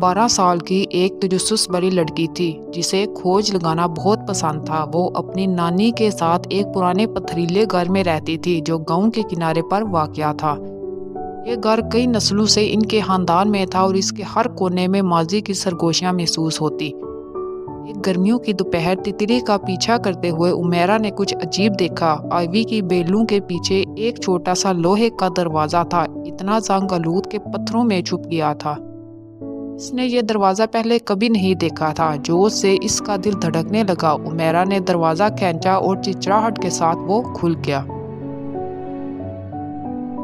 12 سال کی ایک تجسس بڑی لڑکی تھی جسے کھوج لگانا بہت پسند تھا۔ وہ اپنی نانی کے ساتھ ایک پرانے پتھریلے گھر میں رہتی تھی جو گاؤں کے کنارے پر واقع تھا۔ یہ گھر کئی نسلوں سے ان کے خاندان میں تھا اور اس کے ہر کونے میں ماضی کی سرگوشیاں محسوس ہوتی۔ ایک گرمیوں کی دوپہر تتلی کا پیچھا کرتے ہوئے امیرا نے کچھ عجیب دیکھا۔ آئیوی کی بیلوں کے پیچھے ایک چھوٹا سا لوہے کا دروازہ تھا، اتنا زنگ آلود کہ پتھروں میں چھپ گیا تھا۔ اس نے یہ دروازہ پہلے کبھی نہیں دیکھا تھا۔ جوش سے اس کا دل دھڑکنے لگا۔ امیرا نے دروازہ کھینچا اور چچراہٹ کے ساتھ وہ کھل گیا۔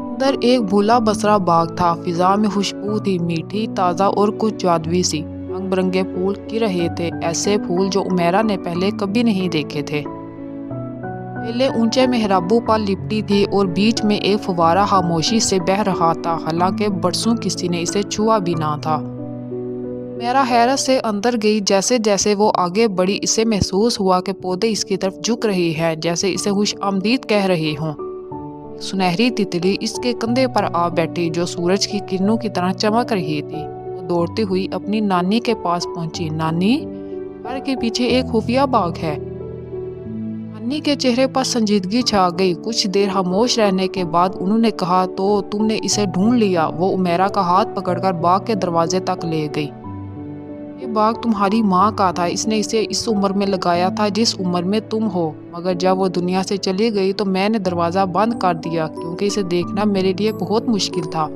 اندر ایک بھولا بسرا باغ تھا۔ فضا میں خوشبو تھی، میٹھی، تازہ اور کچھ جادوئی سی۔ رنگ برنگے پھول کھل رہے تھے، ایسے پھول جو امیرا نے پہلے کبھی نہیں دیکھے تھے۔ بیلیں اونچے محرابوں پر لپٹی تھی اور بیچ میں ایک فوارہ خاموشی سے بہہ رہا تھا، حالانکہ برسوں کسی نے اسے چھوا بھی نہ تھا۔ میرا حیرت سے اندر گئی۔ جیسے جیسے وہ آگے بڑھی اسے محسوس ہوا کہ پودے اس کی طرف جھک رہے ہیں، جیسے اسے خوش آمدید کہہ رہے ہوں۔ ایک سنہری تتلی اس کے کندھے پر آ بیٹھی جو سورج کی کرنوں کی طرح چمک رہی تھی۔ وہ دوڑتی ہوئی اپنی نانی کے پاس پہنچی۔ نانی، گھر کے پیچھے ایک خفیہ باغ ہے۔ نانی کے چہرے پر سنجیدگی چھا گئی۔ کچھ دیر خاموش رہنے کے بعد انہوں نے کہا، تو تم نے اسے ڈھونڈ لیا؟ وہ امیرا کا ہاتھ پکڑ کر باغ کے دروازے تک لے گئی۔ یہ باغ تمہاری ماں کا تھا۔ اس نے اسے اس عمر میں لگایا تھا جس عمر میں تم ہو، مگر جب وہ دنیا سے چلی گئی تو میں نے دروازہ بند کر دیا کیونکہ اسے دیکھنا میرے لیے بہت مشکل تھا۔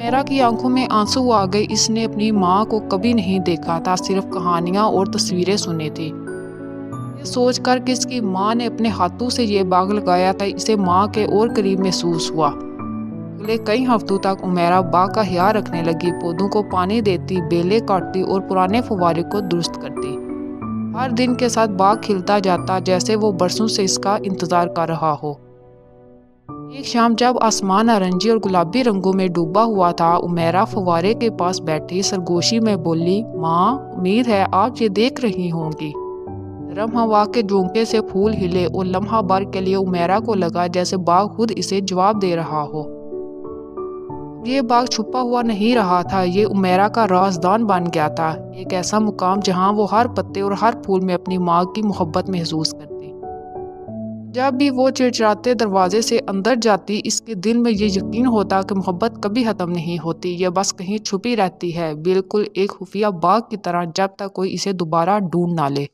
میرا کی آنکھوں میں آنسو آ گئے۔ اس نے اپنی ماں کو کبھی نہیں دیکھا تھا، صرف کہانیاں اور تصویریں سنی تھی۔ یہ سوچ کر کہ اس کی ماں نے اپنے ہاتھوں سے یہ باغ لگایا تھا، اسے ماں کے اور قریب محسوس ہوا۔ اگلے کئی ہفتوں تک امیرا باغ کا خیال رکھنے لگی، پودوں کو پانی دیتی، بیلیں کاٹتی اور پرانے فوارے کو درست کرتی۔ ہر دن کے ساتھ باغ کھلتا جاتا جیسے وہ برسوں سے اس کا انتظار کر رہا ہو۔ ایک شام جب آسمان نارنجی اور گلابی رنگوں میں ڈوبا ہوا تھا، امیرا فوارے کے پاس بیٹھی سرگوشی میں بولی، ماں، امید ہے آپ یہ دیکھ رہی ہوں گی۔ نرم ہوا کے جھونکے سے پھول ہلے اور لمحہ بھر کے لیے امیرا کو لگا جیسے باغ خود اسے جواب دے رہا ہو۔ یہ باغ چھپا ہوا نہیں رہا تھا، یہ امیرا کا رازدان بن گیا تھا، ایک ایسا مقام جہاں وہ ہر پتے اور ہر پھول میں اپنی ماں کی محبت محسوس کرتی۔ جب بھی وہ چڑچڑاتے دروازے سے اندر جاتی، اس کے دل میں یہ یقین ہوتا کہ محبت کبھی ختم نہیں ہوتی، یہ بس کہیں چھپی رہتی ہے، بالکل ایک خفیہ باغ کی طرح، جب تک کوئی اسے دوبارہ ڈھونڈ نہ لے۔